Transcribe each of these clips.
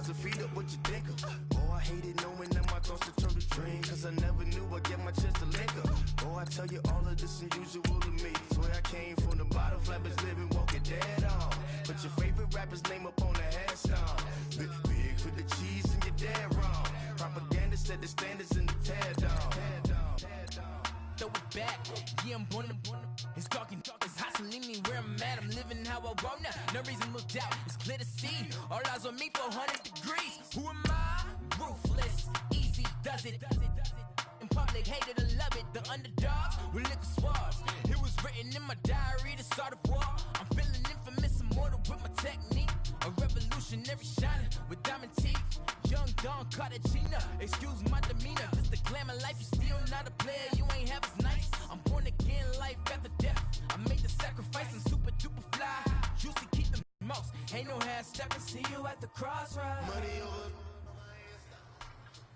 rise and feed up what you think of. Oh, I hated knowing that my thoughts to turn to dream, cause I never knew I'd get my chance to link up. Oh, I tell you all of this unusual to me. Swear I came from the bottom, flappers living, walking dead on. Put your favorite rapper's name up on the headstone. Big for the cheese and you're dead wrong. Propaganda set the standards in the tear down. Throw it back, yeah, I'm born to. It's dark and dark, it's hot, so leave me where I'm at. I'm living how I want now, no reason to look out, it's clear to see. All eyes on me for 100 degrees. Who am I? Ruthless, easy, does it. In public, hated or love it. The underdogs with liquor swabs. It was written in my diary to start a war. I'm feeling infamous, immortal with my technique. A revolutionary shining with diamond teeth. Young Don Cartagena, excuse my demeanor. Just the glamour life, you still not a player, you ain't half as nice. I'm born again, life after death. I made the sacrifice, I'm super duper fly. Used to keep the most, ain't no half stepping. See you at the crossroads. Money over.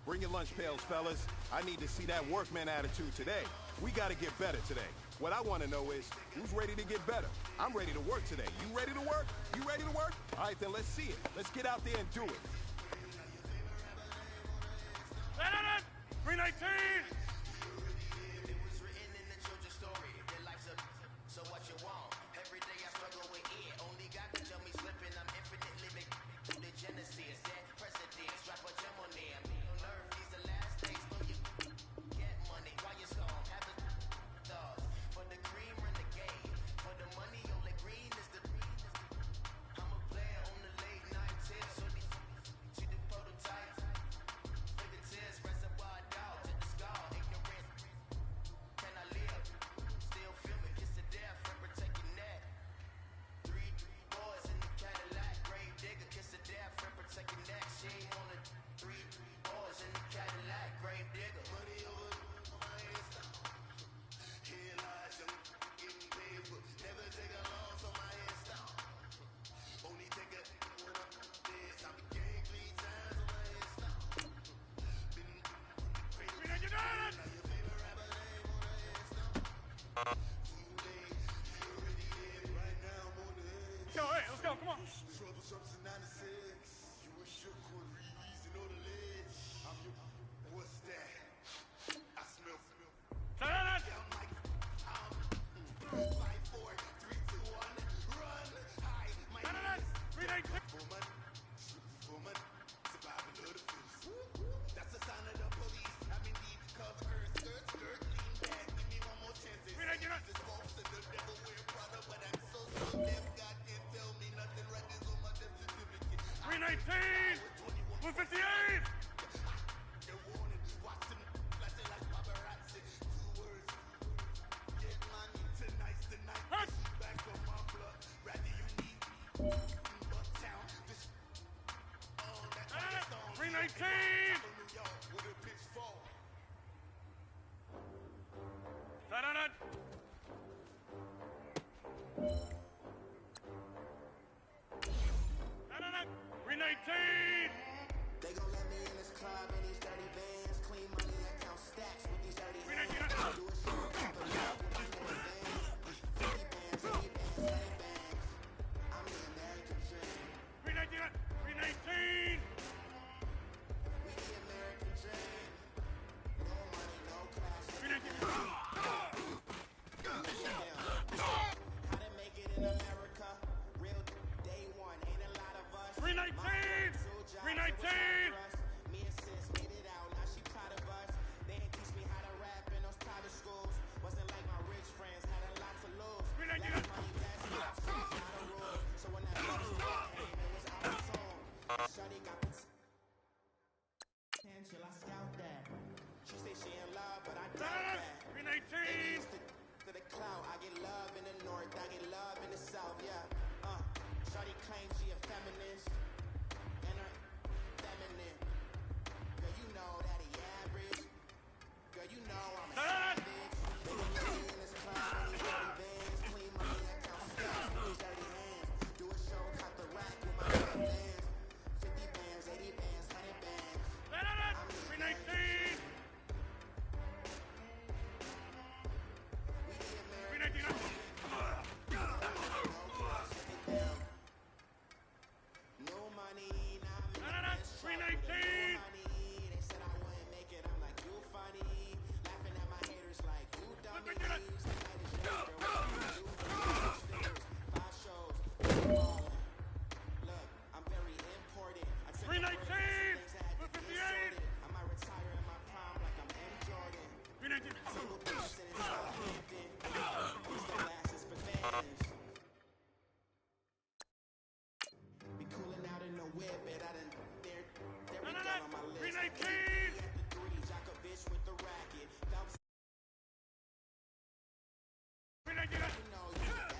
Bring your lunch pails, fellas. I need to see that workman attitude today. We gotta get better today. What I wanna know is, who's ready to get better? I'm ready to work today. You ready to work? You ready to work? All right, then let's see it. Let's get out there and do it. 319! It was written in the children's story. Their life's a so what you want. Every day I struggle with it. Only God can tell me slipping. I'm infinitely big through the genesis. Dead presidents, drop a gem on them. On earth, these the last days. So you get money while you storm. Have a thoughts for the cream renegade. For the money, only green is the. I'm a player on the late night tips. So these see the prototype. Fingertips, reservoir dog to the skull. Ignorant. Can I live? Still feel me. Kiss to death. Remember taking that. Three boys in the Cadillac. Grave digger. Kiss to death. Remember taking that. Shame on it. Three boys in the Cadillac. Grave digger. Money over my head stop. Here lies young getting paid, but never take a loss on my head stop. Only take it when I'm dead. I became 3 times on my head stop. Been crazy. Now your favorite rapper name on the head stop. Food day, you already dead. Right now I'm on the edge. Yo, hey, let's go, come on. Trouble ups in 96. You were shook with reason on the ledge. I'm your. What's that? I smell. Turn it! Down like 5, 4, 3, 2, 1. Run high. My name is 319! for money. Surviving of the fittest. That's the sign of the police. I'm indeed cover skirt, lean back. Give me one more chance. This false and the devil wear Prada, but I'm so deaf. God can't tell me nothing. Records on my death certificate. 319! 158! They're warning, watch them flashing like paparazzi. 2 words. Get money tonight. Hut! Back on my blood. Rather you need Bucktown. This all that stone. 319! New York with a pitchfork. Turn it! Turn it! 319! They gon' let me in this club in these dirty bands. Clean money, I count stacks with these dirty hands. 319! Do a show, count the love with my dirty bands. 50 bands, 80 bands, 100 bands. I'm the American dream. 319! 319! We the American dream. No money, no class. 319! How to make it in America? Real day one, ain't a lot of us. 319! 319! Me and sis made it out, now she proud of us. They ain't teach me how to rap in those private schools. Wasn't like my rich friends, had a lot to lose. 319! Last money, last love, so it's not a rule. So when that money came, it was out of tune. Shawty got potential, I scout that. She say she in love, but I doubt that. 319! To the cloud, I get love in the north, I get love in the south, yeah. Shawty claims she a feminist, and her feminine. Girl, you know that he average. Girl, you know I'm a savage. They gon' put me in this club in these dirty bands. Clean money, I count stacks with these dirty hands. Do a show, cut the rack with my dirty bands. 50 bands, 80 bands, 100 bands. I'm the 319! We the American 319! no Be cooling out in the whip, and I done there we No, go on my list. 319. The 3 Djokovic with the racket. Phelps, 319. you know you bad.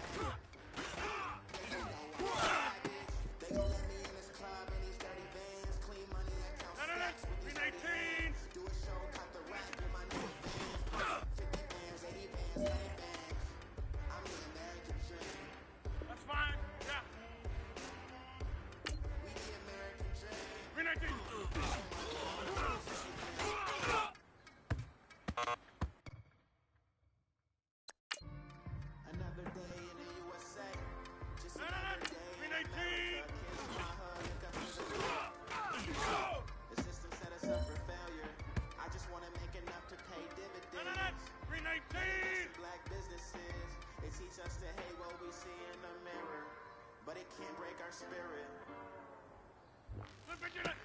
They know I'm savage. They gon' let me in this club in these dirty vans. Clean money, I count stacks with these dirty 319. hands. Do a show, cut the rack with my new bands. 50 bands, 80 bands, 100 bands. I'm the American dream. That's fine. Yeah. We the American dream. 319. Another day in the USA. Just No, another day in 319. America. Kiss my hood, look up to the door. The system set us up for failure. I just wanna make enough to pay dividends. 319. Black businesses, they teach us to hate what we see in the mirror, but it can't break our spirit. Look at you. Let me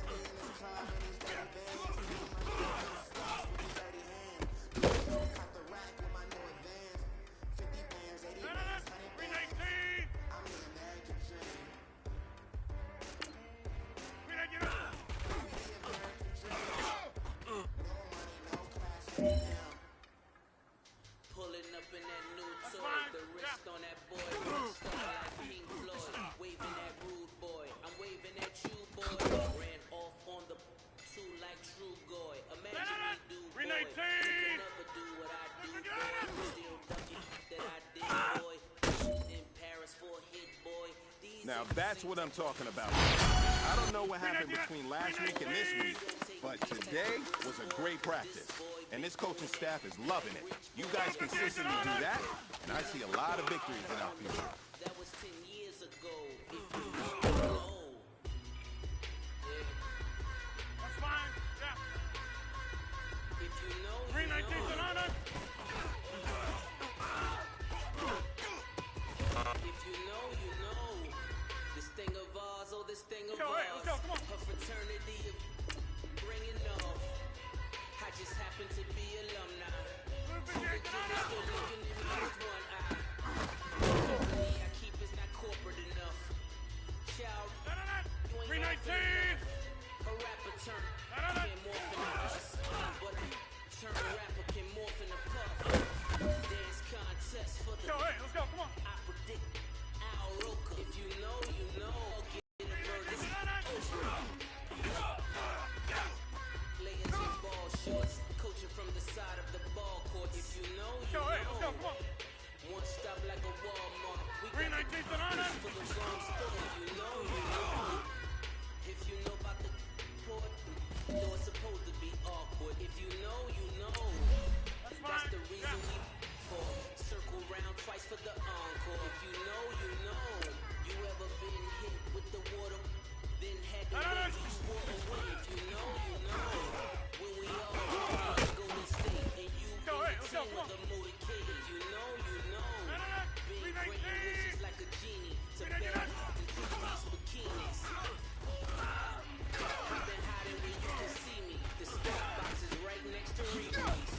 in this club in these dirty vans. Clean money, I count stacks with these dirty hands. Do a show, cut the rack with my new advance. 50 bands, 80 bands, 100 bands. 319. I'm the American dream. 319. We the American dream. No money, no class, now. Pulling up in that new toy, fine. the wrist on that boy, rockstar like Pink Floyd, waving that rude boy, I'm waving at you boy, ran off on the two like True Goy, imagine me do boy, you 319. can never do what I do boy, still ducking that I did boy, in Paris for a hit boy, these Now ain't the that's same what I'm type talking about. I don't know what happened between last week and this week, but today was a great practice. And this coaching staff is loving it. You guys consistently do that, and I see a lot of victories in our future. that was 10 years ago, if you know, you know. Yeah. That's fine. Yeah. If you know, you 319 know. Sonata. If you know, you know. This thing of ours, oh, this thing of Let's go, hey, let's go, ours. come on. Her fraternity of bringing off. I just happen to be alumni. So the kid is still looking at me with one eye. The money I keep is not corporate enough. Child, you ain't often 319. enough. A rapper turn can morph in a us, but a turn rapper can morph in a puff. Dance contest for the Let's go, hey, let's go, come on. I predict Al Roker. If you know, you know. I'll get a bird. This is Oprah. Layers in ball shorts, coaching from the side of the ball court. If you know, Let's you go, hey, let's go, know. come on. One stop like a Walmart. We got 319 Sonata. for the wrong store. If you know, you know. If you know about the port, though it's supposed to be awkward. If you know, you know. That's And that's fine. the reason we for circle round twice for the encore. If you know, you know. You ever been hit with the water, then had to wait till you wore away. If you know, you know. When we all go to Golden State and you Go, in hey, the let's go, team come on. with a motorcade. You know, you know. Being great and wishes like a genie to bed into these bikinis. I've been hiding where you can see me. The spot box is right next to Reese's.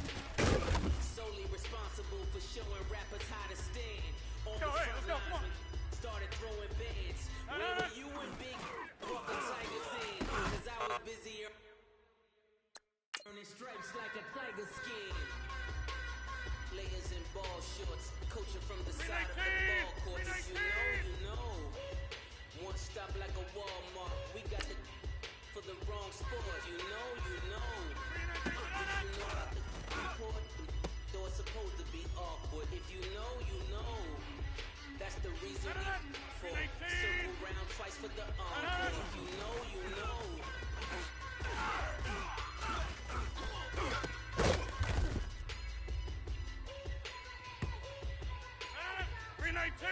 Solely responsible for showing rappers how to stand. On Go, the hey, let's front go, come on. lines, started throwing bands. Where were you and Big brought the Tigers in? Cause I was busy earning stripes like a tiger skin. Layers in ball shorts, coaching from the side of the ball court. If you know, you know. One stop like a Walmart. We got the for the wrong sport. You know, you know. If you know about the report, though it's supposed to be awkward. If you know, you know. That's the reason we for circle round twice for the encore. If you know, you know. 319.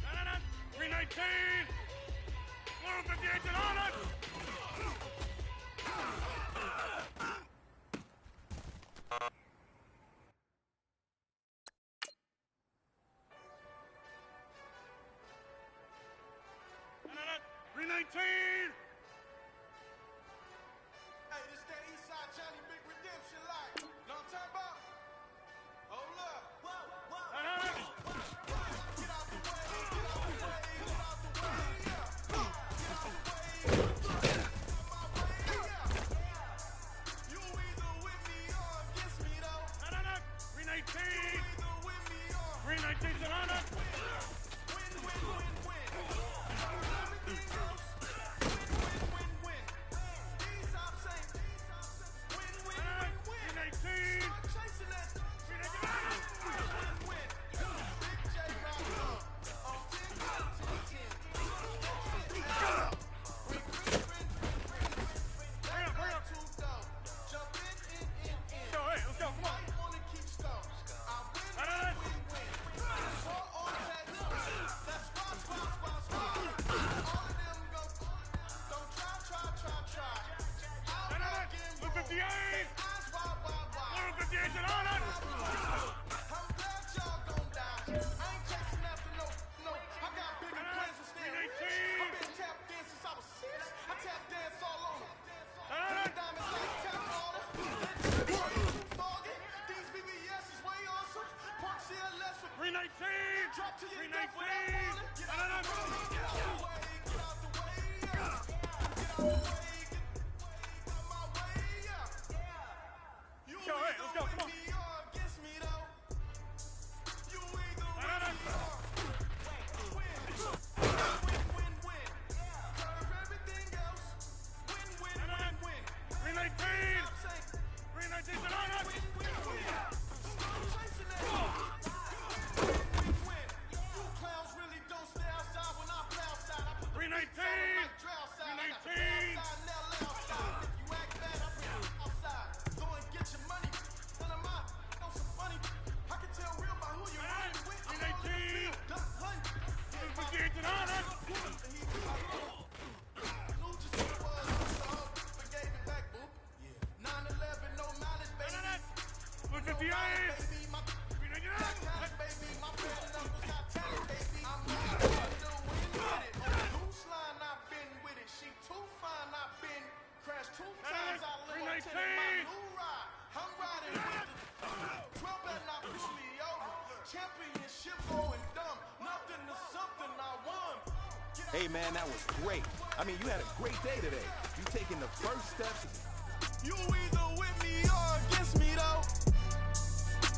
Sonata. 319. Blue 58 Sonata. Sonata. 319! Hey, this that Eastside Johnny Big Redemption like. Know what I'm talking about? Hold up. Get out the way, get out the way, get out the way, yeah. Get out the way, on my way, yeah. You either with me or against me, though. 319! You either with me or 319 Sonata! win, win, win, win. Everything else, win, win, win, win. These I'm saying, win, win, win, win. 319! Start chasing that. Win, win. Big J Rock on 10, 10, 10. Hurry up. Jump in. Go, hey, let's go, come on. Might wanna keep score. I win, win. Four on that. That's squad. All of them go. Don't try. I'll back in. 158! Eyes wide. 158 Sonata! I'm glad y'all gon' die. I ain't chasing after no. I got bigger plans instead. I've been tap dance since I was 6. I tap dance all over. Diamonds like tap water. Foggy. These BBS is way awesome. Park CLS for 319! drop to your 319! death without falling. Get out the way. Get out the way. Get out the way. Yeah. Get out the way. Get my way. Yeah. You Go, hey, let's go, either come on. with me or against me though. You either with me or win. Curve everything else. Win. 319! I'm saying 319 Sonata! win. Start chasing that. Win. You clowns really don't stay outside when I play outside. I put the beats on 'em like drill outside. I got the play outside, now lay outside. If you act bad, I put you outside. Go and get your money. None of mine. Know some funny. I can tell real by who you're running with. I'm all in the field. Duck hunt. 158 Sonata! Knew just who it was, so but gave it back, boop. 9/11, no mileage, baby. 158! Baby, my 399! talent, baby. My friend numbers got talent, baby. I'm not going to win with it. On the loose line, I've been with it. She too fine, I've been crashed 2 times. I live on 10 in my new ride. I'm riding with the 12 better not push me over. Championship going dumb. Nothing to something I won. Hey, man, that was great. I mean, you had a great day today. You taking the first steps. You either with me or against me, though.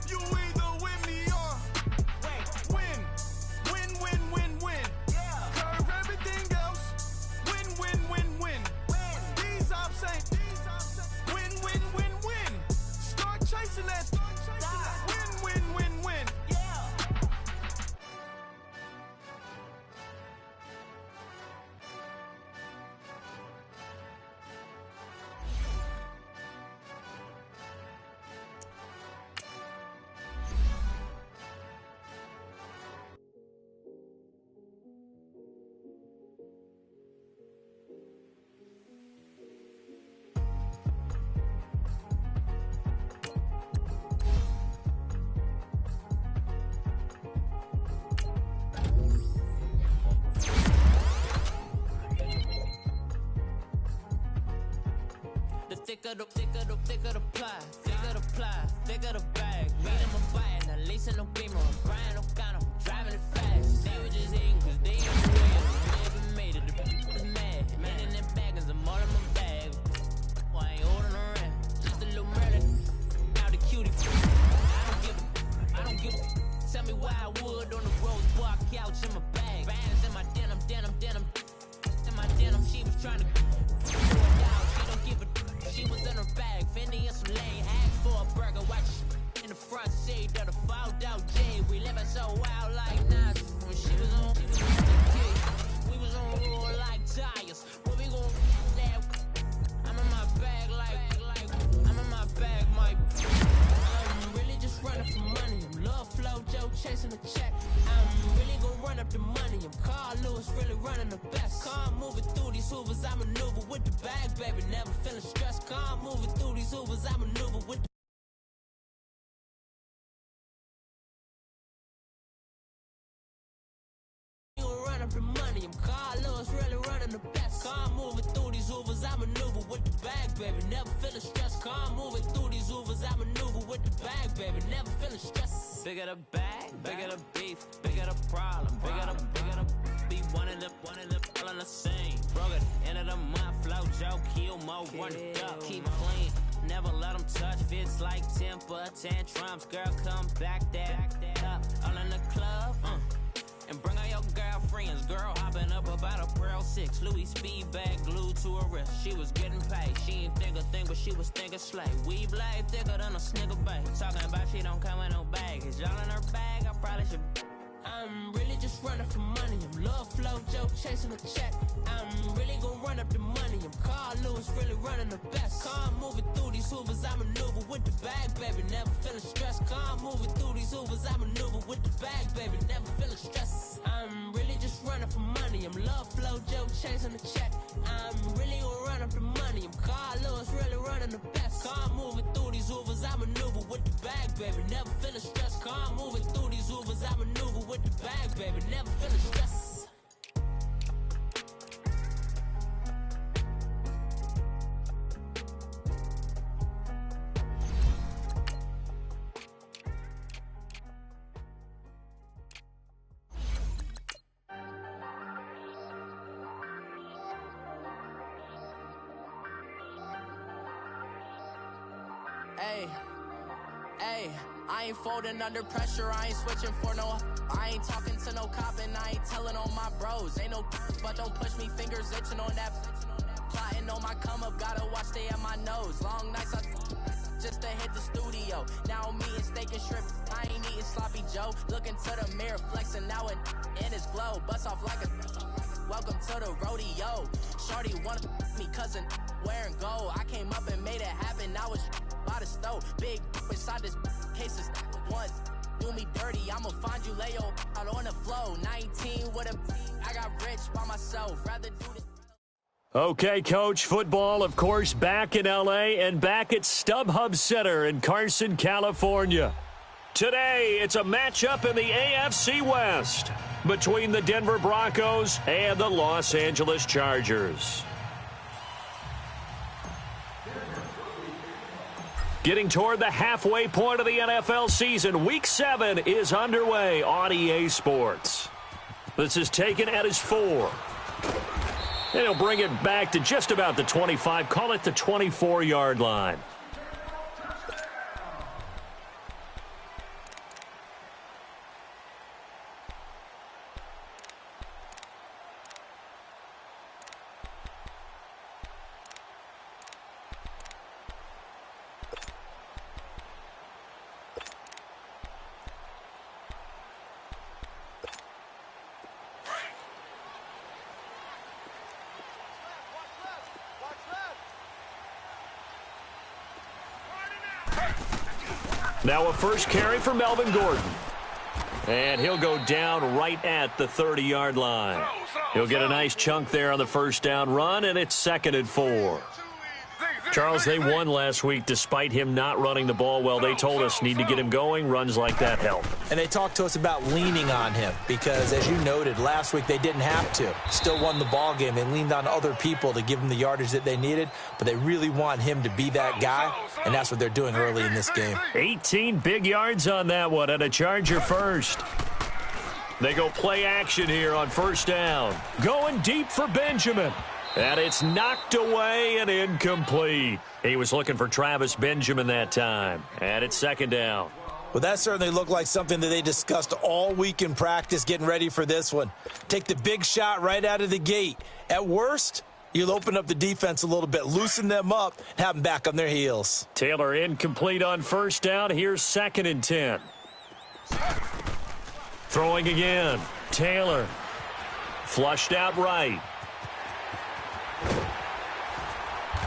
You either with me or win. Win. Curve everything else. Win. These I'm saying. Win. Start chasing that. Win. Thicker the ply, thicker the bag. Me and my buying, at least in no beamer. I'm Brian O'Connor, driving it fast. They were just hating cause they ain't real. Never made it, the was mad. Man in them baggins, I'm all in my bag. Why I ain't holding around? Just a little murder. Now the cutie. I don't give a. Tell me why I would on the rose bar couch in my bag. Bands in my denim. In my denim, she was trying to throw it out. She don't give a. She was in her bag, Fendi and some lane. Asked for a burger, watch in the front seat of the fouled out J. We living so wild like Nas. When she was on the kid, we was on roll like tires. What we gon' that? I'm in my bag like I'm in my bag, my. I'm really just running for money. I'm Love Flow Joe chasing the check. I'm really gon' run up the money. I'm Carl Lewis, really running the best. Calm moving through these hoovers, I maneuver with the bag, baby. Never feeling stressed. Calm moving through these hoovers, I maneuver with the run up the money. I'm Carl Lewis, really running the best. Calm moving through these Ubers, I maneuver with the bag, baby. Never feeling stressed. Calm moving through these Ubers, I maneuver with the bag, baby. Never feeling stressed. Bigger the bag, bigger the beef, bigger the problem, bigger the be one in the all in the same. Broke it, end of the month, flow, Joe, kill, mo, run it up, keep clean. Never let them touch, fits like temper tantrums. Girl, come back that up, all in the club, and bring all your girlfriends. Girl hopping up about a Pearl 6 Louis speed bag glued to her wrist. She was getting paid, she ain't think a thing, but she was thinking slay. We blade thicker than a snigger bag. Talking about she don't come with no baggage. Y'all in her bag, I probably should. I'm really just running for money. I'm love flow, Joe chasing a check. I'm really gonna run up the money. I'm Carl Lewis, really running the best. Calm moving through these Hoovers, I maneuver with the bag, baby. Never feeling stressed. Calm moving through these Hoovers, I maneuver with the bag, baby. Never feeling stressed. I'm really just running for money. I'm love flow, Joe chasing a check. I'm really gonna run up the money. I'm Carl Lewis, really running the best. Calm moving through these Hoovers, I maneuver with the bag, baby. Never feeling stressed. Calm moving through these Hoovers, I maneuver with the bag, baby. Never feeling stressed. Hey, I ain't folding under pressure, I ain't switching for no. I ain't talking to no cop and I ain't telling on my bros. Ain't no but don't push me, fingers itching on that. Plotting on my come up, gotta watch stay at my nose. Long nights I just to hit the studio. Now I'm eating steak and shrimp, I ain't eating sloppy Joe. Looking to the mirror, flexing now and in his glow. Bust off like a welcome to the rodeo. Shorty wanna me cousin wearing gold. I came up and made it happen, I was by the stove. Big inside this case of once. Do me dirty, I'ma find you, lay your out on the flow. 19 with a I got rich by myself. Rather do this. Okay, Coach, football, of course, back in L.A. and back at StubHub Center in Carson, California. Today, it's a matchup in the AFC West between the Denver Broncos and the Los Angeles Chargers. Getting toward the halfway point of the NFL season, Week 7 is underway on EA Sports. This is taken at his 4. And he'll bring it back to just about the 25, call it the 24-yard line. Now a first carry for Melvin Gordon. And he'll go down right at the 30-yard line. He'll get a nice chunk there on the first down run, and it's 2nd and 4. Charles, they won last week despite him not running the ball well. They told us need to get him going. Runs like that help. And they talked to us about leaning on him because, as you noted, last week they didn't have to. Still won the ball game. They leaned on other people to give them the yardage that they needed, but they really want him to be that guy, and that's what they're doing early in this game. 18 big yards on that one, and a Charger first. They go play action here on first down. Going deep for Benjamin. And it's knocked away and incomplete. He was looking for Travis Benjamin that time. And it's 2nd down. Well, that certainly looked like something that they discussed all week in practice, getting ready for this one. Take the big shot right out of the gate. At worst, you'll open up the defense a little bit, loosen them up, and have them back on their heels. Taylor incomplete on first down. Here's 2nd and 10. Throwing again. Taylor. Flushed out right.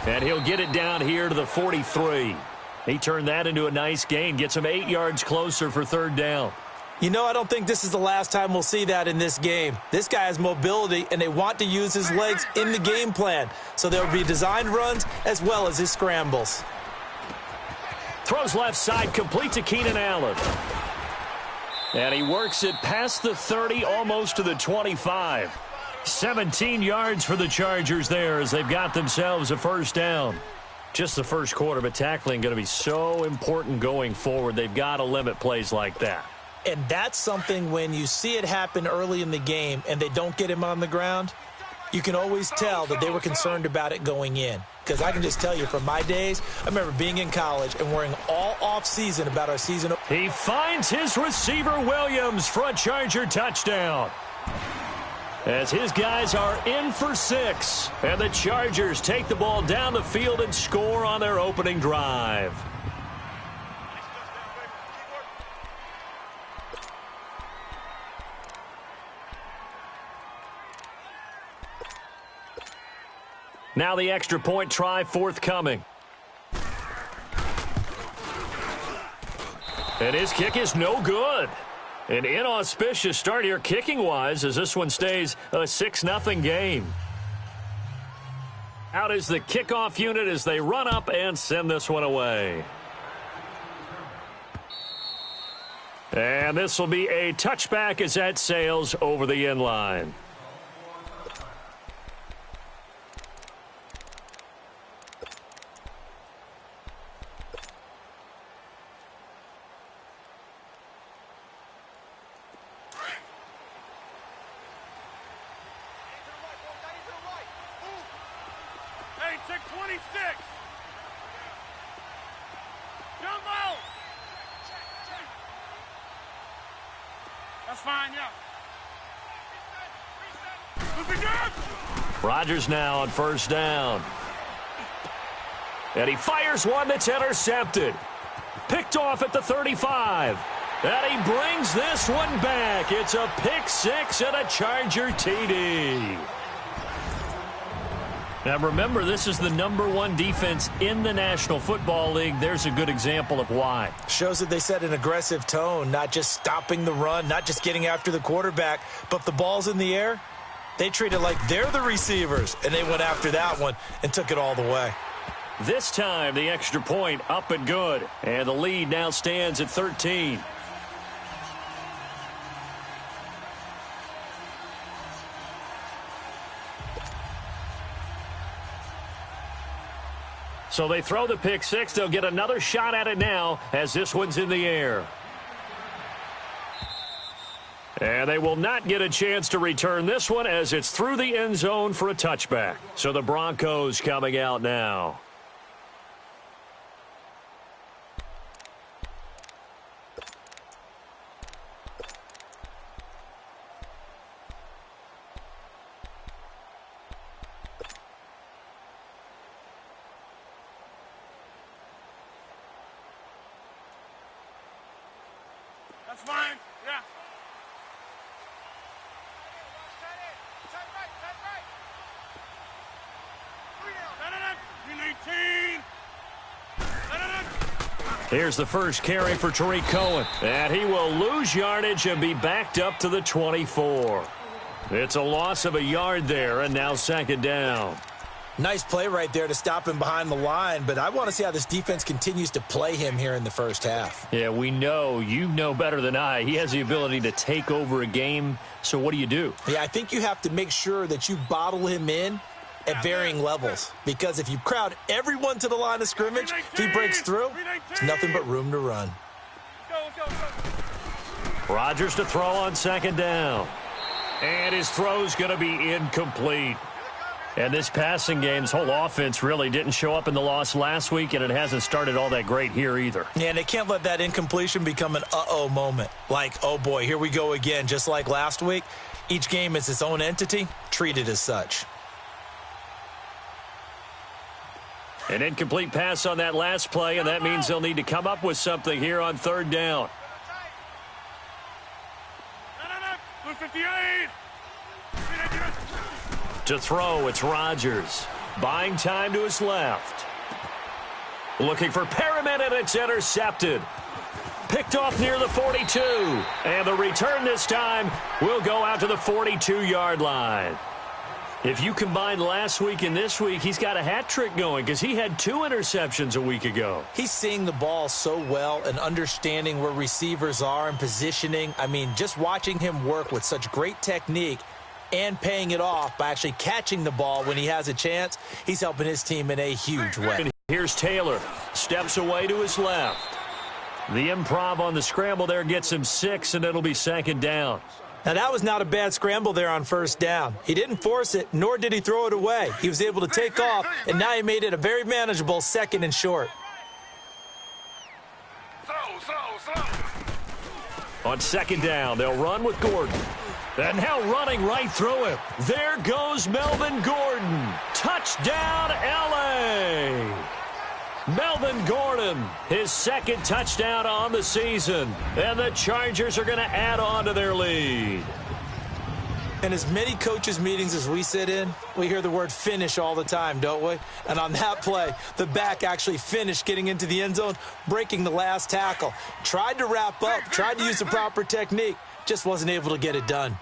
And he'll get it down here to the 43. He turned that into a nice gain. Gets him 8 yards closer for 3rd down. You know, I don't think this is the last time we'll see that in this game. This guy has mobility, and they want to use his legs in the game plan. So there will be designed runs as well as his scrambles. Throws left side, complete to Keenan Allen. And he works it past the 30, almost to the 25. 17 yards for the Chargers there as they've got themselves a first down. Just the first quarter, but tackling going to be so important going forward. They've got to limit plays like that. And that's something when you see it happen early in the game and they don't get him on the ground, you can always tell that they were concerned about it going in. Because I can just tell you from my days, I remember being in college and worrying all off-season about our season. He finds his receiver, Williams, for a Charger touchdown. As his guys are in for 6. And the Chargers take the ball down the field and score on their opening drive. Now the extra point try forthcoming. And his kick is no good. An inauspicious start here kicking-wise as this one stays a 6-0 game. Out is the kickoff unit as they run up and send this one away. And this will be a touchback as that sails over the end line. Check 26. Jumbo. That's fine, yeah. Rodgers now on first down. And he fires one that's intercepted. Picked off at the 35. And he brings this one back. It's a pick 6 and a Charger TD. Now remember, this is the #1 defense in the National Football League. There's a good example of why. Shows that they set an aggressive tone, not just stopping the run, not just getting after the quarterback, but the ball's in the air. They treat it like they're the receivers, and they went after that one and took it all the way. This time, the extra point up and good. And the lead now stands at 13. So they throw the pick 6. They'll get another shot at it now as this one's in the air. And they will not get a chance to return this one as it's through the end zone for a touchback. So the Broncos coming out now. That's fine, yeah. Here's the first carry for Tariq Cohen. And he will lose yardage and be backed up to the 24. It's a loss of a yard there, and now second down. Nice play right there to stop him behind the line, but I want to see how this defense continues to play him here in the first half. Yeah, we know. You know better than I. He has the ability to take over a game, so what do you do? Yeah, I think you have to make sure that you bottle him in at varying levels, because if you crowd everyone to the line of scrimmage, if he breaks through, there's nothing but room to run. Rodgers to throw on second down. And his throw's going to be incomplete. And this passing game's whole offense really didn't show up in the loss last week, and it hasn't started all that great here either. Yeah, and they can't let that incompletion become an uh-oh moment. Like, oh boy, here we go again, just like last week. Each game is its own entity, treated as such. An incomplete pass on that last play, and that means they'll need to come up with something here on third down. 58. To throw, it's Rodgers. Buying time to his left. Looking for Perriman, and it's intercepted. Picked off near the 42. And the return this time will go out to the 42-yard line. If you combine last week and this week, he's got a hat trick going because he had 2 interceptions a week ago. He's seeing the ball so well and understanding where receivers are and positioning. I mean, just watching him work with such great technique, and paying it off by actually catching the ball when he has a chance. He's helping his team in a huge way. And here's Taylor. Steps away to his left. The improv on the scramble there gets him 6, and it'll be 2nd down. Now, that was not a bad scramble there on 1st down. He didn't force it, nor did he throw it away. He was able to take off, and now he made it a very manageable 2nd and short. On 2nd down, they'll run with Gordon. And now running right through him. There goes Melvin Gordon. Touchdown, L.A. Melvin Gordon, his 2nd touchdown on the season. And the Chargers are going to add on to their lead. And as many coaches' meetings as we sit in, we hear the word finish all the time, don't we? And on that play, the back actually finished getting into the end zone, breaking the last tackle. Tried to wrap up, tried to use the proper technique, just wasn't able to get it done.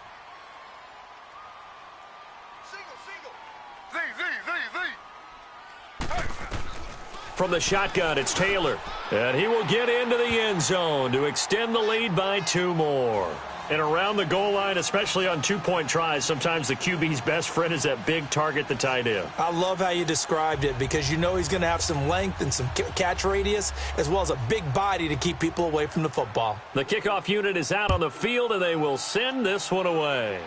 From the shotgun, it's Taylor. And he will get into the end zone to extend the lead by 2 more. And around the goal line, especially on 2-point tries, sometimes the QB's best friend is that big target, the tight end. I love how you described it because you know he's going to have some length and some catch radius as well as a big body to keep people away from the football. The kickoff unit is out on the field, and they will send this one away.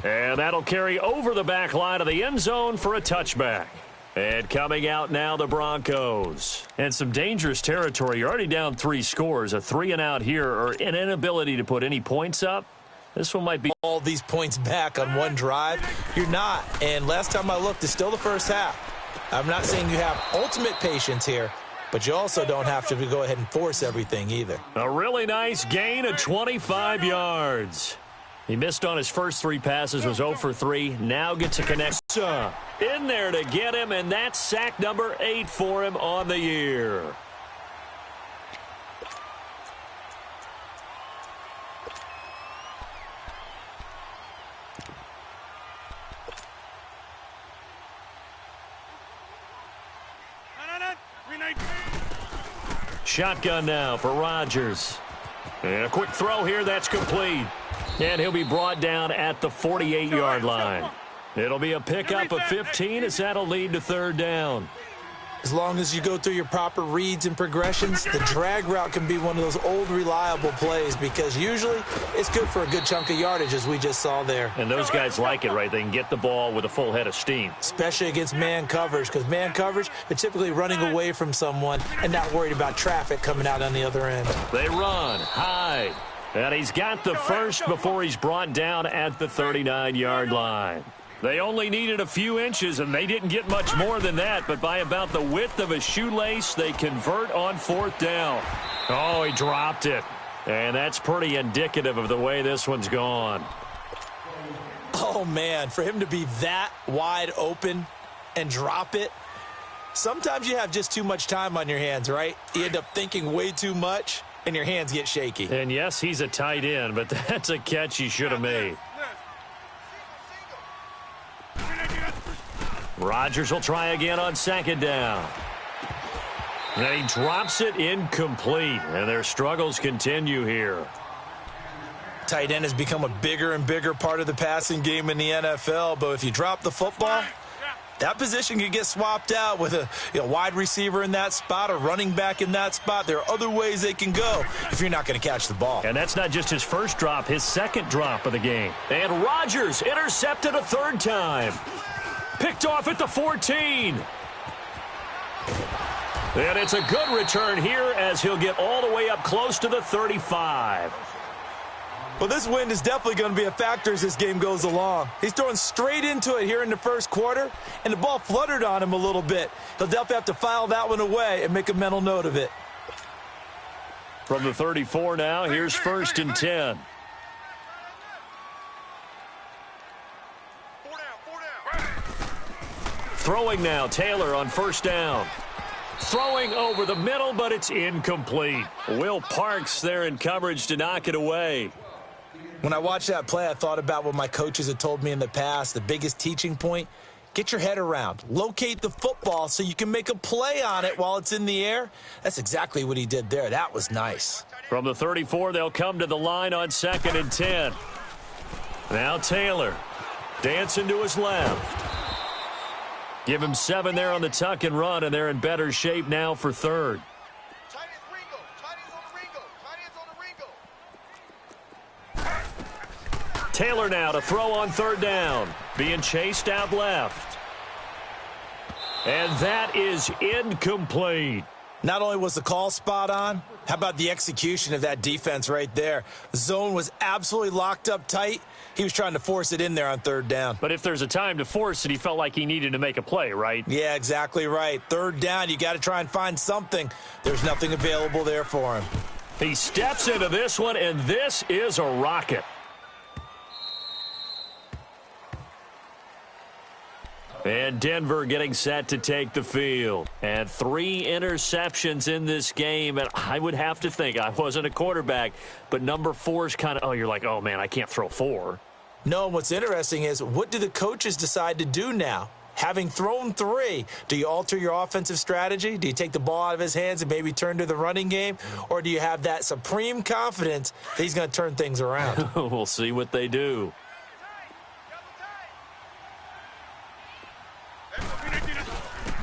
And that'll carry over the back line of the end zone for a touchback. And coming out now, the Broncos. And some dangerous territory. You're already down 3 scores. A 3-and-out here, or an inability to put any points up. This one might be all these points back on one drive. You're not. And last time I looked, it's still the first half. I'm not saying you have ultimate patience here, but you also don't have to go ahead and force everything either. A really nice gain of 25 yards. He missed on his first 3 passes, was 0 for 3. Now gets a connection in there to get him, and that's sack number 8 for him on the year. Shotgun now for Rodgers. And a quick throw here, that's complete. And he'll be brought down at the 48-yard line. It'll be a pickup of 15 as that'll lead to 3rd down. As long as you go through your proper reads and progressions, the drag route can be one of those old reliable plays because usually it's good for a good chunk of yardage as we just saw there. And those guys like it, right? They can get the ball with a full head of steam. Especially against man coverage because man coverage, they're typically running away from someone and not worried about traffic coming out on the other end. They run, hide, and he's got the first before he's brought down at the 39-yard line. They only needed a few inches, and they didn't get much more than that, but by about the width of a shoelace, they convert on 4th down. Oh, he dropped it, and that's pretty indicative of the way this one's gone. Oh, man, for him to be that wide open and drop it, sometimes you have just too much time on your hands, right? You end up thinking way too much, and your hands get shaky. And, yes, he's a tight end, but that's a catch he should have made. Rodgers will try again on 2nd down. And he drops it incomplete, and their struggles continue here. Tight end has become a bigger and bigger part of the passing game in the NFL, but if you drop the football, that position can get swapped out with a wide receiver in that spot or running back in that spot. There are other ways they can go if you're not going to catch the ball. And that's not just his first drop, his 2nd drop of the game. And Rodgers intercepted a 3rd time. Picked off at the 14. And it's a good return here as he'll get all the way up close to the 35. Well, this wind is definitely going to be a factor as this game goes along. He's throwing straight into it here in the first quarter, and the ball fluttered on him a little bit. He'll definitely have to file that one away and make a mental note of it. From the 34 now, here's 1st and 10. Throwing now, Taylor on 1st down. Throwing over the middle, but it's incomplete. Will Parks there in coverage to knock it away. When I watched that play, I thought about what my coaches had told me in the past. The biggest teaching point, get your head around. Locate the football so you can make a play on it while it's in the air. That's exactly what he did there. That was nice. From the 34, they'll come to the line on 2nd and 10. Now Taylor dancing to his left. Give him 7 there on the tuck and run, and they're in better shape now for third. Taylor now to throw on third down. Being chased out left. And that is incomplete. Not only was the call spot on, how about the execution of that defense right there? The zone was absolutely locked up tight. He was trying to force it in there on third down. But if there's a time to force it, he felt like he needed to make a play, right? Yeah, exactly right. Third down, you got to try and find something. There's nothing available there for him. He steps into this one, and this is a rocket. And Denver getting set to take the field. And 3 interceptions in this game. And I would have to think, I wasn't a quarterback, but number 4 is kind of, oh, you're like, oh, man, I can't throw 4. No, what's interesting is, what do the coaches decide to do now? Having thrown 3, do you alter your offensive strategy? Do you take the ball out of his hands and maybe turn to the running game? Or do you have that supreme confidence that he's going to turn things around? We'll see what they do.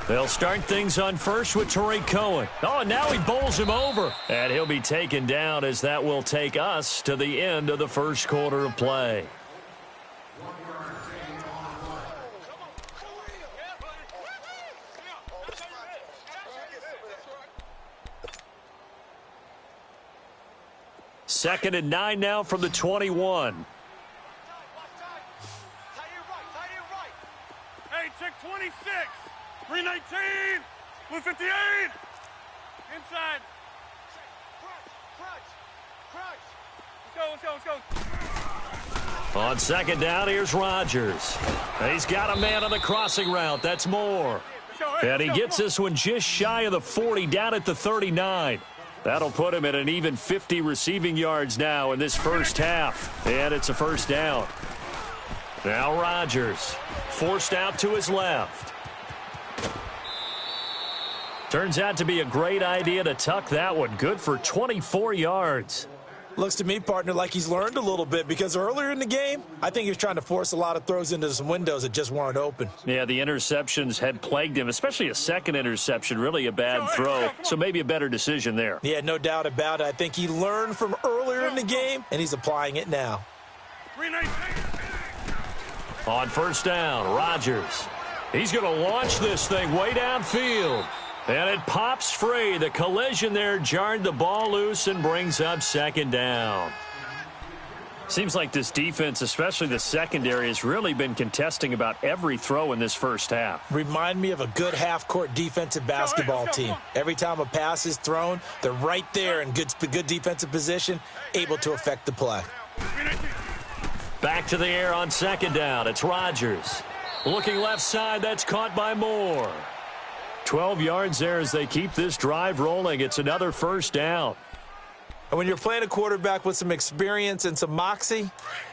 They'll start things on first with Tariq Cohen. Oh, now he bowls him over. And he'll be taken down as that will take us to the end of the first quarter of play. Second and 9 now from the 21. Hey, check 26. 319. 158. Inside. Let's go. On second down, here's Rodgers. He's got a man on the crossing route. That's Moore. And he gets this one just shy of the 40, down at the 39. That'll put him at an even 50 receiving yards now in this first half. And it's a first down. Now Rodgers forced out to his left. Turns out to be a great idea to tuck that one. Good for 24 yards. Looks to me, partner, like he's learned a little bit, because earlier in the game, I think he was trying to force a lot of throws into some windows that just weren't open. Yeah, the interceptions had plagued him, especially a second interception, really a bad throw. So maybe a better decision there. Yeah, no doubt about it. I think he learned from earlier in the game, and he's applying it now. On first down, Rodgers. He's going to launch this thing way downfield. And it pops free. The collision there jarred the ball loose and brings up second down. Seems like this defense, especially the secondary, has really been contesting about every throw in this first half. Remind me of a good half-court defensive basketball team. Every time a pass is thrown, they're right there in good defensive position, able to affect the play. Back to the air on second down. It's Rodgers. Looking left side, that's caught by Moore. 12 yards there as they keep this drive rolling. It's another first down. And when you're playing a quarterback with some experience and some moxie,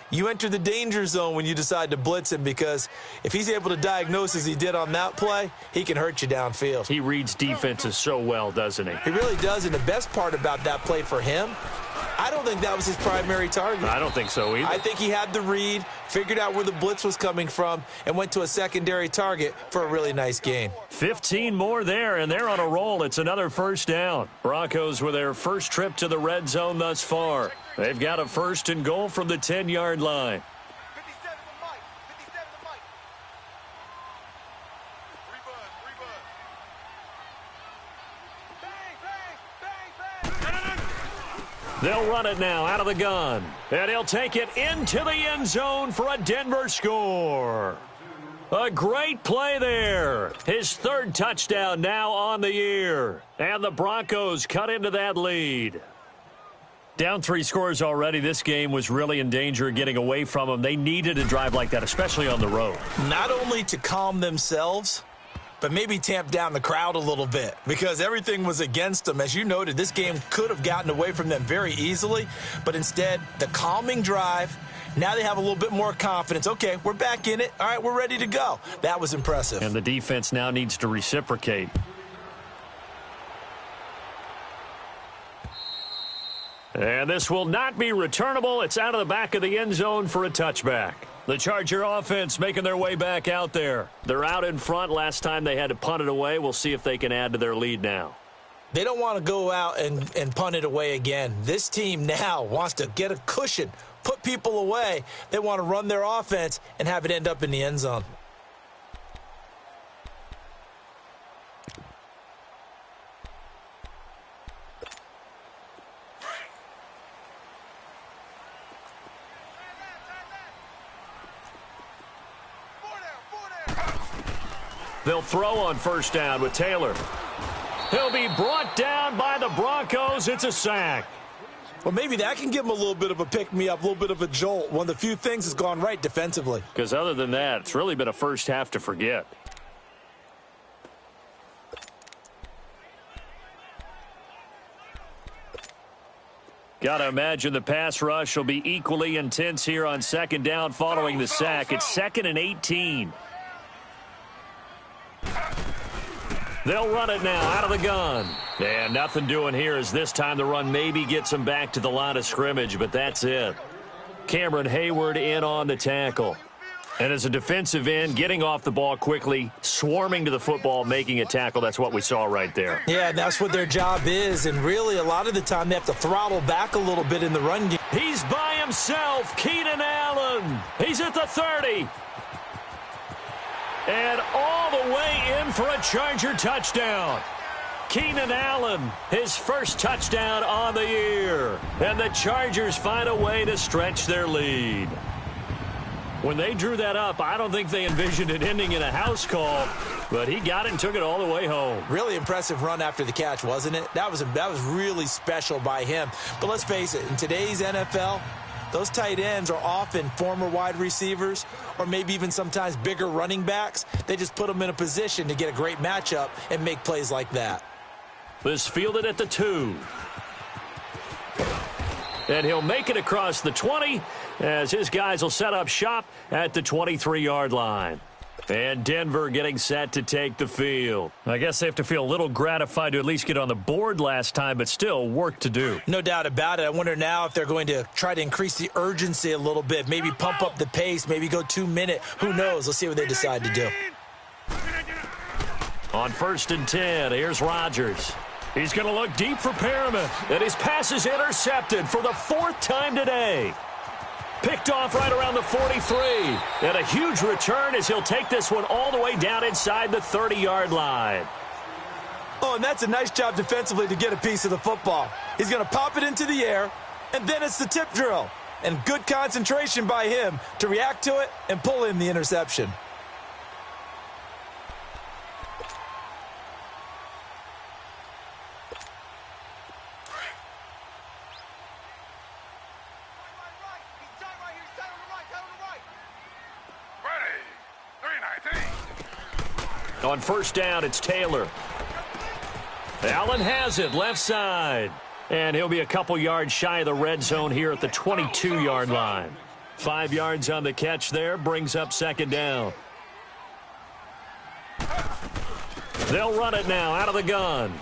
you enter the danger zone when you decide to blitz him, because if he's able to diagnose as he did on that play, he can hurt you downfield. He reads defenses so well, doesn't he? He really does, and the best part about that play for him, I don't think that was his primary target. I don't think so either. I think he had the read, figured out where the blitz was coming from, and went to a secondary target for a really nice gain. 15 more there, and they're on a roll. It's another first down. Broncos with their first trip to the red zone thus far. They've got a first and goal from the 10-yard line. 57 to Mike. 57 to Mike. They'll run it now out of the gun. And he'll take it into the end zone for a Denver score. A great play there. His third touchdown now on the year. And the Broncos cut into that lead. Down 3 scores already. This game was really in danger of getting away from them. They needed a drive like that, especially on the road. Not only to calm themselves, but maybe tamp down the crowd a little bit, because everything was against them. As you noted, this game could have gotten away from them very easily, but instead, the calming drive, now they have a little bit more confidence. Okay, we're back in it. All right, we're ready to go. That was impressive. And the defense now needs to reciprocate. And this will not be returnable. It's out of the back of the end zone for a touchback. The Charger offense making their way back out there. They're out in front. Last time they had to punt it away. We'll see if they can add to their lead now. They don't want to go out and punt it away again. This team now wants to get a cushion, put people away. They want to run their offense and have it end up in the end zone. They'll throw on first down with Taylor. He'll be brought down by the Broncos. It's a sack. Well, maybe that can give him a little bit of a pick-me-up, a little bit of a jolt. One of the few things that's gone right defensively. Because other than that, it's really been a first half to forget. Got to imagine the pass rush will be equally intense here on second down following the sack. It's 2nd and 18. They'll run it now out of the gun. And nothing doing here as this time the run maybe gets them back to the line of scrimmage, but that's it. Cameron Hayward in on the tackle. And as a defensive end, getting off the ball quickly, swarming to the football, making a tackle, that's what we saw right there. Yeah, and that's what their job is. And really, a lot of the time, they have to throttle back a little bit in the run game. He's by himself, Keenan Allen. He's at the 30. And all the way in for a Charger touchdown. Keenan Allen, his first touchdown on the year. And the Chargers find a way to stretch their lead. When they drew that up, I don't think they envisioned it ending in a house call, but he got it and took it all the way home. Really impressive run after the catch, wasn't it? That was really special by him. But let's face it, in today's NFL, those tight ends are often former wide receivers or maybe even sometimes bigger running backs. They just put them in a position to get a great matchup and make plays like that. This fielded at the 2. And he'll make it across the 20 as his guys will set up shop at the 23-yard line. And Denver getting set to take the field. I guess they have to feel a little gratified to at least get on the board last time, but still work to do. No doubt about it. I wonder now if they're going to try to increase the urgency a little bit, maybe pump up the pace, maybe go 2-minute. Who knows? Let's see what they decide to do. On 1st and 10, here's Rodgers. He's going to look deep for Perriman, and his pass is intercepted for the 4th time today. Picked off right around the 43. And a huge return as he'll take this one all the way down inside the 30-yard line. Oh, and that's a nice job defensively to get a piece of the football. He's going to pop it into the air, and then it's the tip drill. And good concentration by him to react to it and pull in the interception. On 1st down, it's Taylor. Allen has it, left side. And he'll be a couple yards shy of the red zone here at the 22-yard line. 5 yards on the catch there, brings up 2nd down. They'll run it now out of the gun.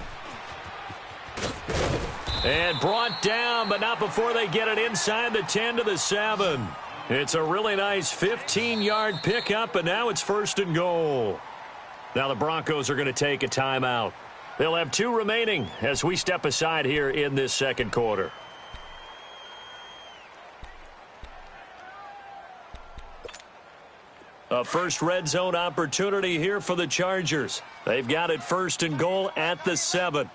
And brought down, but not before they get it inside the 10 to the 7. It's a really nice 15-yard pickup, and now it's 1st and goal. Now the Broncos are going to take a timeout. They'll have 2 remaining as we step aside here in this 2nd quarter. A first red zone opportunity here for the Chargers. They've got it 1st and goal at the 7.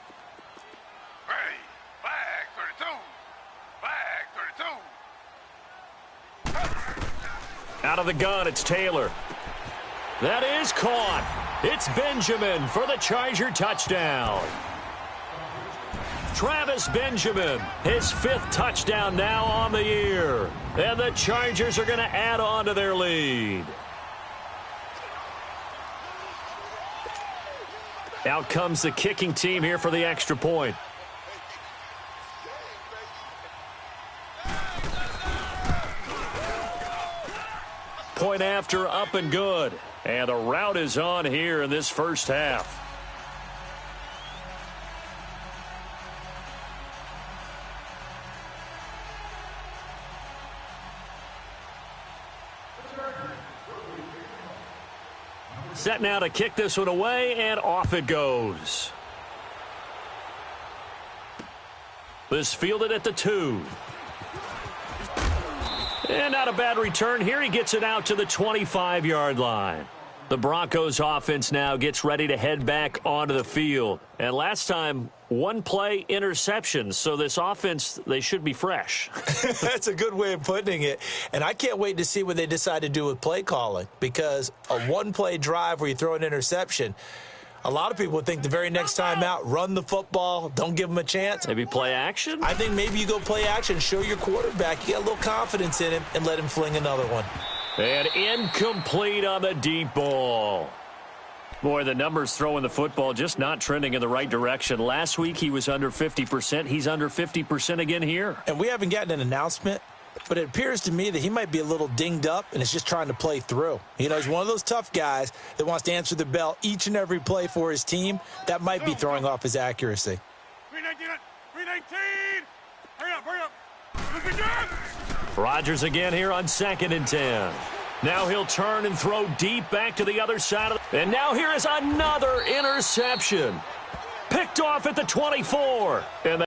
Out of the gun, it's Taylor. That is caught. It's Benjamin for the Charger touchdown. Travis Benjamin, his 5th touchdown now on the year. And the Chargers are going to add on to their lead. Out comes the kicking team here for the extra point. Point after, up and good. And the route is on here in this 1st half. Set now to kick this one away, and off it goes. This fielded at the 2. And not a bad return here. He gets it out to the 25-yard line. The Broncos offense now gets ready to head back onto the field. And last time, one play interception. So this offense, they should be fresh. That's a good way of putting it. And I can't wait to see what they decide to do with play calling, because a one-play drive where you throw an interception, a lot of people would think the very next time out, run the football, don't give them a chance. Maybe play action? I think maybe you go play action, show your quarterback you got a little confidence in him, and let him fling another one. And incomplete on the deep ball. Boy, the numbers throwing the football just not trending in the right direction. Last week he was under 50%. He's under 50% again here. And we haven't gotten an announcement, but it appears to me that he might be a little dinged up and is just trying to play through. You know, he's one of those tough guys that wants to answer the bell each and every play for his team. That might be throwing off his accuracy. 319! Hurry up! Look at that! Rodgers again here on 2nd and 10. Now he'll turn and throw deep back to the other side. And now here is another interception. Picked off at the 24. And